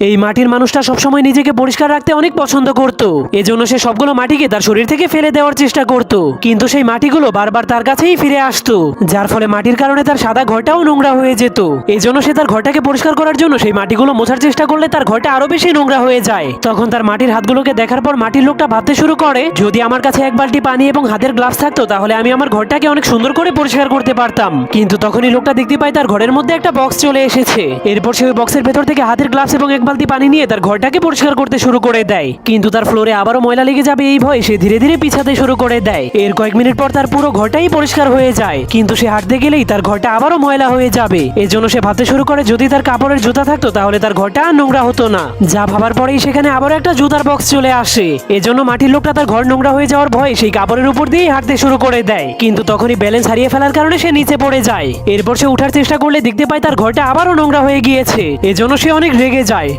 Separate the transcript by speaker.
Speaker 1: এই মাটির মানুষটা সবসময় নিজেকে পরিষ্কার রাখতে অনেক পছন্দ করত। এজন্য সে সবগুলো মাটিকে তার শরীর থেকে ফেলে দেওয়ার চেষ্টা করত, কিন্তু সেই মাটিগুলো বারবার তার কাছেই ফিরে আসতো, যার ফলে মাটির কারণে তার সাদা ঘরটাও নোংরা হয়ে যেত। এজন্য সে তার ঘরটাকে পরিষ্কার করার জন্য সেই মাটিগুলো মোছার চেষ্টা করলে তার ঘরটা আরো বেশি নোংরা হয়ে যায়। তখন তার মাটির হাতগুলোকে দেখার পর মাটির লোকটা ভাবতে শুরু করে, যদি আমার কাছে এক বালতি পানি এবং হাতের গ্লাভস থাকতো তাহলে আমি আমার ঘরটাকে অনেক সুন্দর করে পরিষ্কার করতে পারতাম। কিন্তু তখনই লোকটা দেখতে পায় তার ঘরের মধ্যে একটা বক্স চলে এসেছে। এরপর সে ওই বক্সের ভেতর থেকে হাতের গ্লাভস এবং এক বালতি পানি নিয়ে তার ঘরটাকে পরিষ্কার করতে শুরু করে দেয়। কিন্তু তার ফ্লোরে আবারও ময়লা লেগে যাবে এই ভয়ে সে ধীরে ধীরে পিছাতে শুরু করে দেয়। এর কয়েক মিনিট পর তার পুরো ঘরটাই পরিষ্কার হয়ে যায়, কিন্তু সে হাঁটতে গেলেই তার ঘরটা আবারও ময়লা হয়ে যাবে। এজন্য সে ভাবতে শুরু করে, যদি তার কাপড়ের জুতা থাকতো তাহলে তার ঘরটা আর নোংরা হতো না। যা ভাবার পরেই সেখানে আবারও একটা জুতার বক্স চলে আসে। এজন্য মাটির লোকটা তার ঘর নোংরা হয়ে যাওয়ার ভয়ে সেই কাপড়ের উপর দিয়েই হাঁটতে শুরু করে দেয়, কিন্তু তখনই ব্যালেন্স হারিয়ে ফেলার কারণে সে নিচে পড়ে যায়। এরপর সে উঠার চেষ্টা করলে দেখতে পায় তার ঘরটা আবারও নোংরা হয়ে গিয়েছে। এজন্য সে অনেক রেগে যায়